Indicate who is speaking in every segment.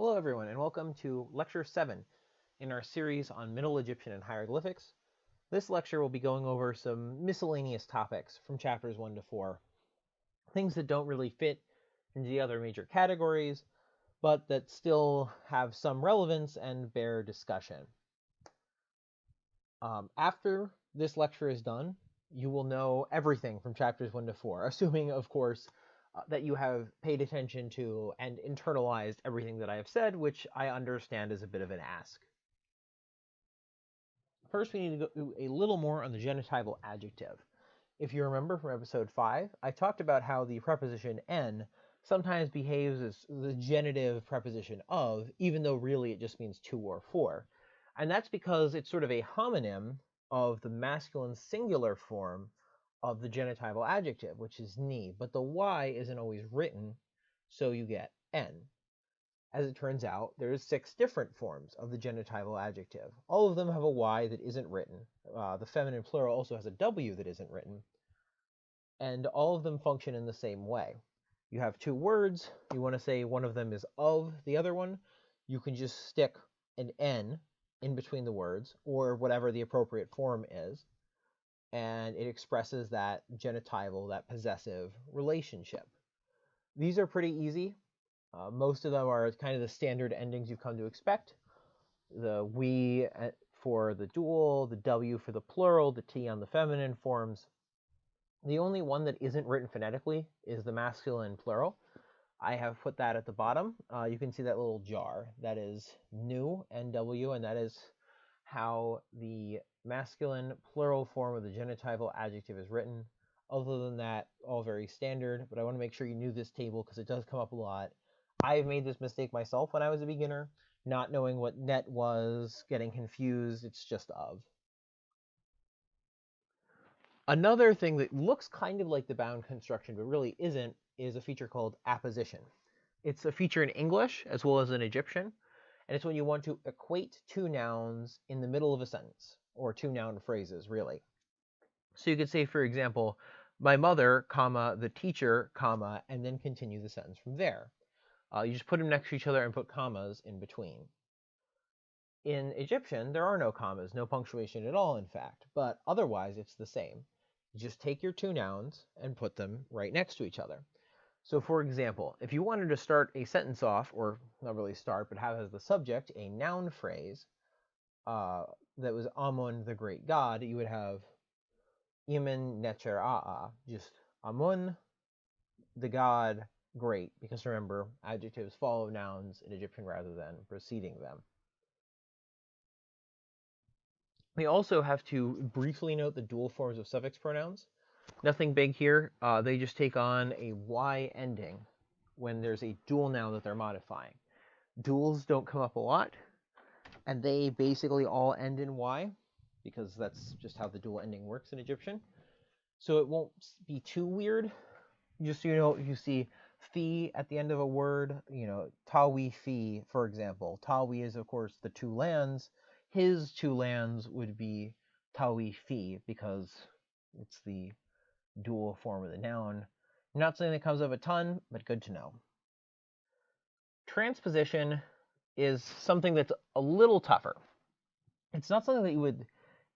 Speaker 1: Hello everyone, and welcome to Lecture 7 in our series on Middle Egyptian and Hieroglyphics. This lecture will be going over some miscellaneous topics from chapters 1 to 4, things that don't really fit into the other major categories, but that still have some relevance and bear discussion. After this lecture is done, you will know everything from chapters 1 to 4, assuming, of course, that you have paid attention to and internalized everything that I have said, which I understand is a bit of an ask. First, we need to go a little more on the genitival adjective. If you remember from episode 5, I talked about how the preposition en sometimes behaves as the genitive preposition of, even though really it just means to or for. And that's because it's sort of a homonym of the masculine singular form of the genitival adjective, which is ni, but the y isn't always written, so you get n. As it turns out, there's 6 different forms of the genitival adjective. All of them have a y that isn't written. The feminine plural also has a w that isn't written. And all of them function in the same way. You have 2 words. You want to say one of them is of the other one. You can just stick an n in between the words, or whatever the appropriate form is, and it expresses that genitival, that possessive relationship. These are pretty easy. Most of them are kind of the standard endings you've come to expect. The we for the dual, the w for the plural, the t on the feminine forms. The only one that isn't written phonetically is the masculine plural. I have put that at the bottom. You can see that little jar. That is nu, NW, and that is how the masculine plural form of the genitival adjective is written. Other than that, all very standard, but I want to make sure you knew this table because it does come up a lot. I've made this mistake myself when I was a beginner, not knowing what net was, getting confused. It's just of. Another thing that looks kind of like the bound construction, but really isn't, is a feature called apposition. It's a feature in English as well as in Egyptian, and it's when you want to equate 2 nouns in the middle of a sentence, or 2 noun phrases, really. So you could say, for example, my mother, comma, the teacher, comma, and then continue the sentence from there. You just put them next to each other and put commas in between. In Egyptian, there are no commas, no punctuation at all, in fact, but otherwise it's the same. You just take your 2 nouns and put them right next to each other. So for example, if you wanted to start a sentence off, or not really start, but have as the subject a noun phrase that was Amun, the great god, you would have Imen Necher A'a, just Amun, the god, great, because remember, adjectives follow nouns in Egyptian rather than preceding them. We also have to briefly note the dual forms of suffix pronouns. Nothing big here. They just take on a y ending when there's a dual noun that they're modifying. Duals don't come up a lot, and they basically all end in y, because that's just how the dual ending works in Egyptian. So it won't be too weird. Just so you know, if you see fi at the end of a word, tawi fi, for example. Tawi is, of course, the 2 lands. His 2 lands would be tawi fi, because it's the dual form of the noun. Not something that comes up a ton, but good to know. Transposition is something that's a little tougher. It's not something that you would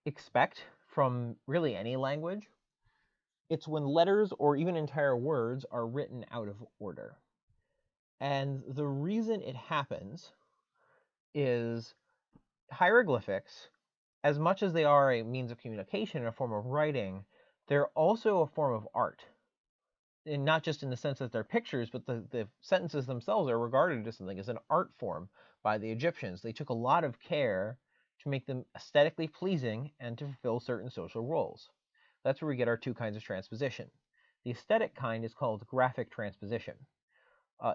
Speaker 1: expect from really any language. It's when letters or even entire words are written out of order. And the reason it happens is hieroglyphics, as much as they are a means of communication and a form of writing, they're also a form of art. And not just in the sense that they're pictures, but the sentences themselves are regarded as something as an art form by the Egyptians. They took a lot of care to make them aesthetically pleasing and to fulfill certain social roles. That's where we get our 2 kinds of transposition. The aesthetic kind is called graphic transposition.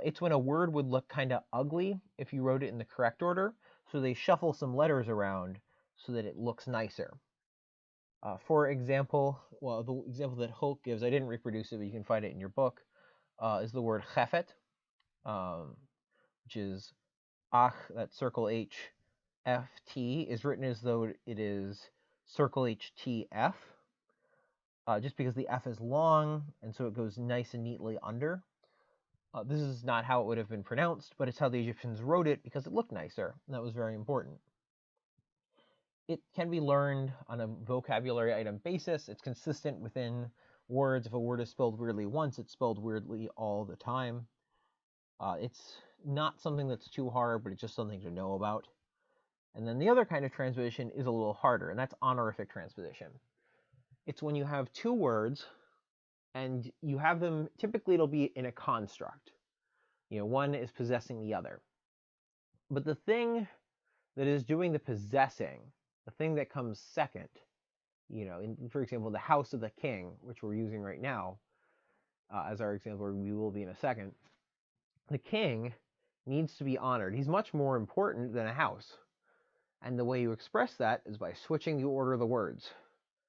Speaker 1: It's when a word would look kind of ugly if you wrote it in the correct order, so they shuffle some letters around so that it looks nicer. For example, well, the example that Hoch gives, I didn't reproduce it, but you can find it in your book, is the word chefet, which is ach, that circle H, F, T, is written as though it is circle H, T, F, just because the F is long, and so it goes nice and neatly under. This is not how it would have been pronounced, but it's how the Egyptians wrote it because it looked nicer, and that was very important. It can be learned on a vocabulary item basis. It's consistent within words. If a word is spelled weirdly once, it's spelled weirdly all the time. It's not something that's too hard, but it's just something to know about. And then the other kind of transposition is a little harder, and that's honorific transposition. It's when you have two words, and you have them, typically it'll be in a construct. One is possessing the other. But the thing that is doing the possessing, the thing that comes second, for example, the house of the king, which we're using right now as our example, we will be in a second, the king needs to be honored. He's much more important than a house. And the way you express that is by switching the order of the words,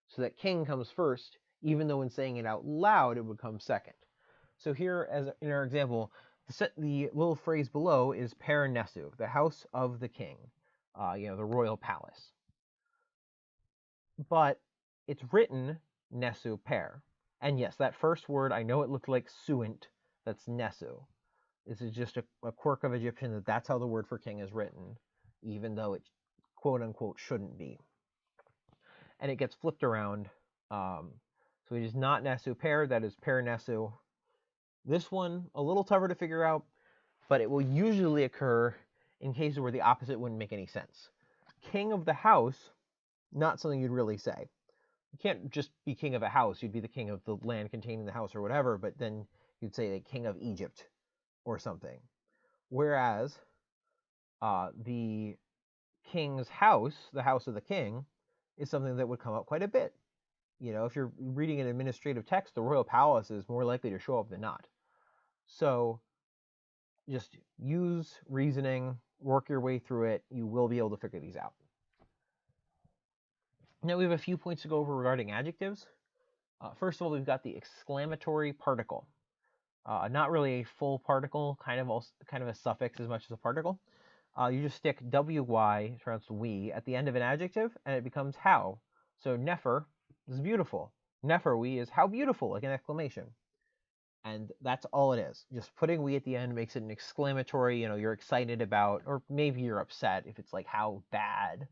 Speaker 1: so that king comes first, even though when saying it out loud, it would come second. So here, as in our example, the little phrase below is per nesu, the house of the king, the royal palace. But it's written nesu per. And yes, that first word, I know it looked like suint, that's nesu. This is just a quirk of Egyptian that's how the word for king is written, even though it quote unquote shouldn't be. And it gets flipped around. So it is not nesu per, that is per nesu. This one, a little tougher to figure out, but it will usually occur in cases where the opposite wouldn't make any sense. King of the house, not something you'd really say. You can't just be king of a house. You'd be the king of the land containing the house or whatever, but then you'd say like king of Egypt or something. Whereas the king's house, the house of the king, is something that would come up quite a bit. If you're reading an administrative text, the royal palace is more likely to show up than not. So just use reasoning, work your way through it. You will be able to figure these out. Now we have a few points to go over regarding adjectives. First of all, we've got the exclamatory particle. Not really a full particle, kind of a suffix as much as a particle. You just stick wy, pronounced we, at the end of an adjective, and it becomes how. So nefer is beautiful. Neferwi is how beautiful, like an exclamation. And that's all it is. Just putting we at the end makes it an exclamatory, you're excited about, or maybe you're upset if it's like how bad.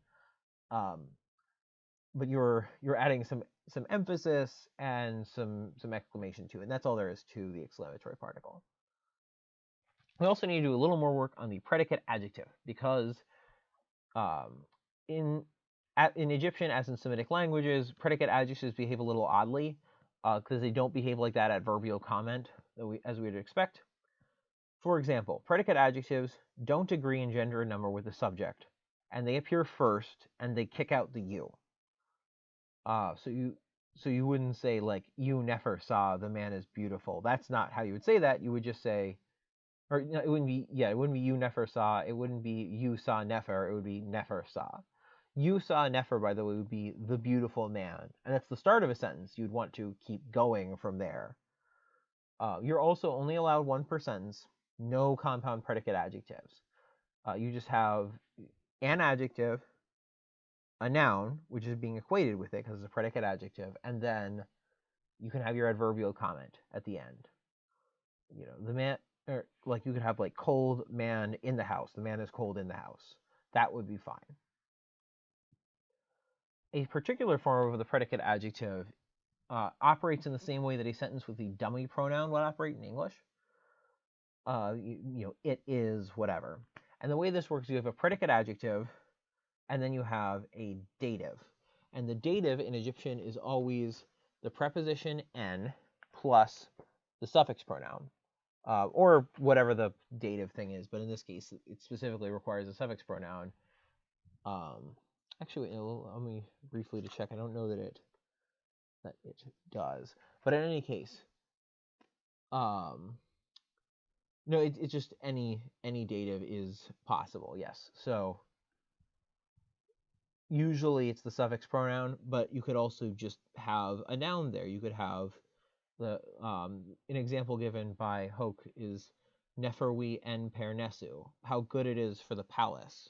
Speaker 1: But you're adding some emphasis and some exclamation to it. And that's all there is to the exclamatory particle. We also need to do a little more work on the predicate adjective, because in Egyptian, as in Semitic languages, predicate adjectives behave a little oddly, because they don't behave like that adverbial comment as we would expect. For example, predicate adjectives don't agree in gender and number with the subject, and they appear first, and they kick out the you. So you wouldn't say like you never saw the man is beautiful. That's not how you would say that. You would just say, or no, it wouldn't be you never saw. It wouldn't be you saw nefer. It would be nefer saw. You saw nefer, by the way, would be the beautiful man, and that's the start of a sentence. You'd want to keep going from there. You're also only allowed one per sentence. No compound predicate adjectives. You just have an adjective, a noun, which is being equated with it because it's a predicate adjective, and then you can have your adverbial comment at the end. The man, or like you could have like cold man in the house. The man is cold in the house. That would be fine. A particular form of the predicate adjective operates in the same way that a sentence with the dummy pronoun would operate in English. It is whatever. And the way this works, you have a predicate adjective, and then you have a dative. And the dative in Egyptian is always the preposition n plus the suffix pronoun, or whatever the dative thing is. But in this case, it specifically requires a suffix pronoun. Actually, let me briefly to check. I don't know that it does. But in any case, no, it's just any dative is possible. Yes. So usually it's the suffix pronoun, but you could also just have a noun there. You could have an example given by Hoch is neferwi en per nesu, how good it is for the palace.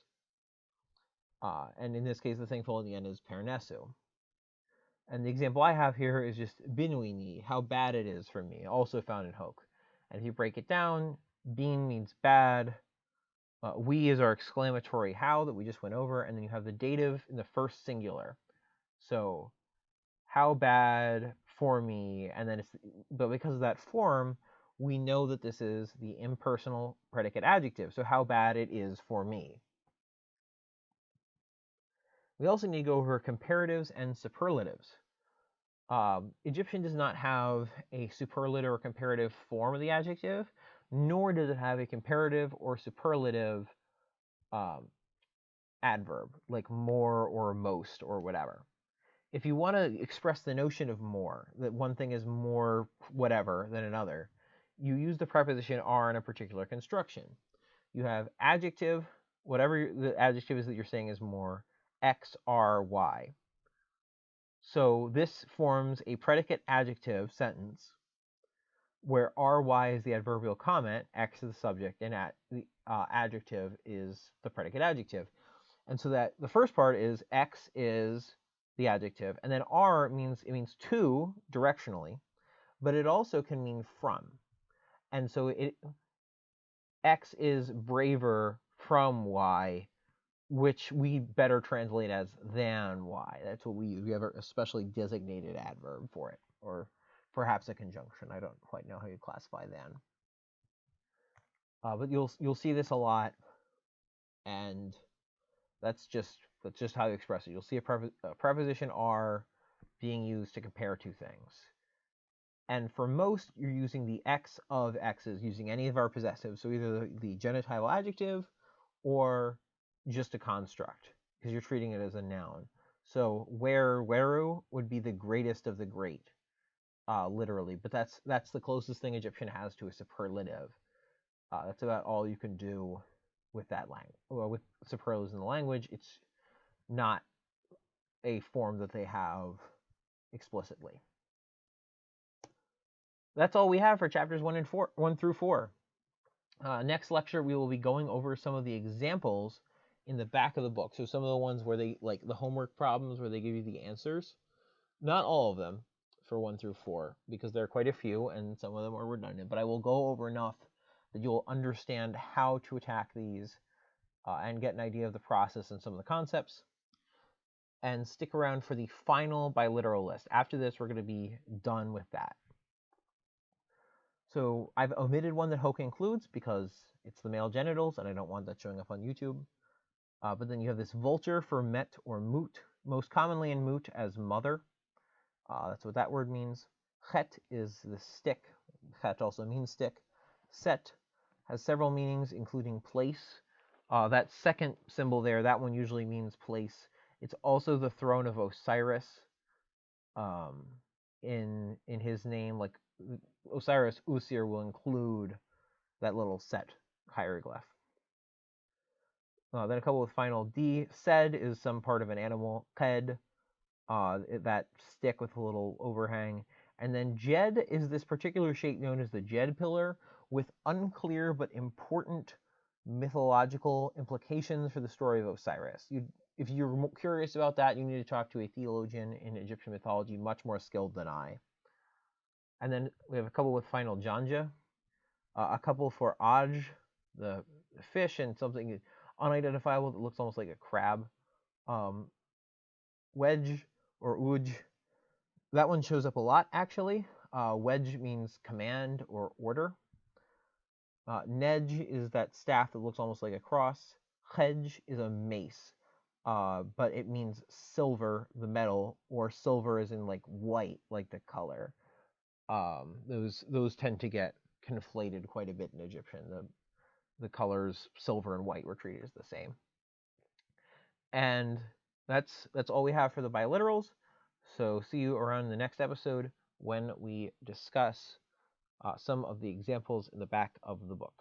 Speaker 1: And in this case, the thing following the end is per nesu. And the example I have here is just binuini, how bad it is for me, also found in Hoch. And if you break it down, bean means bad. We is our exclamatory how that we just went over, and then you have the dative in the first singular. So how bad for me, and then but because of that form, we know that this is the impersonal predicate adjective. So how bad it is for me. We also need to go over comparatives and superlatives. Egyptian does not have a superlative or comparative form of the adjective, nor does it have a comparative or superlative adverb, like more or most or whatever. If you want to express the notion of more, that one thing is more whatever than another, you use the preposition are in a particular construction. You have adjective, whatever the adjective is that you're saying is more, X, R, Y. So this forms a predicate adjective sentence where RY is the adverbial comment, X is the subject, and the adjective is the predicate adjective. And so that the first part is X is the adjective, and then R means to directionally, but it also can mean from. And so X is braver from Y, which we better translate as than Y. That's what we use. We have a specially designated adverb for it, or perhaps a conjunction. I don't quite know how you classify than. But you'll see this a lot, and that's just how you express it. You'll see a preposition are being used to compare two things. And for most, you're using the X of X's, using any of our possessives. So either the genitival adjective or just a construct, because you're treating it as a noun. So weru would be the greatest of the great, literally. But that's the closest thing Egyptian has to a superlative. That's about all you can do with that language. Well, with superlatives in the language, it's not a form that they have explicitly. That's all we have for chapters 1 through 4. Next lecture, we will be going over some of the examples in the back of the book. So some of the ones where they, like the homework problems where they give you the answers. Not all of them for 1 through 4, because there are quite a few, and some of them are redundant. But I will go over enough that you'll understand how to attack these and get an idea of the process and some of the concepts. And stick around for the final biliteral list. After this, we're going to be done with that. So I've omitted one that Hoch includes because it's the male genitals, and I don't want that showing up on YouTube. But then you have this vulture for met or moot, most commonly in moot as mother. That's what that word means. Chet is the stick. Chet also means stick. Set has several meanings, including place. That second symbol there, that one usually means place. It's also the throne of Osiris. In his name, like Osiris Usir will include that little set hieroglyph. Then a couple with final D. Sed is some part of an animal. Ked, that stick with a little overhang. And then Jed is this particular shape known as the Jed pillar, with unclear but important mythological implications for the story of Osiris. If you're curious about that, you need to talk to a theologian in Egyptian mythology much more skilled than I. And then we have a couple with final Janja, a couple for Aj, the fish, and something unidentifiable that looks almost like a crab. Wedge or Uj, that one shows up a lot actually. Wedge means command or order. Nej is that staff that looks almost like a cross. Hedge is a mace, but it means silver, the metal, or silver as in like white, like the color. Those tend to get conflated quite a bit in Egyptian. The colors silver and white were treated as the same. And that's all we have for the biliterals. So see you around the next episode when we discuss some of the examples in the back of the book.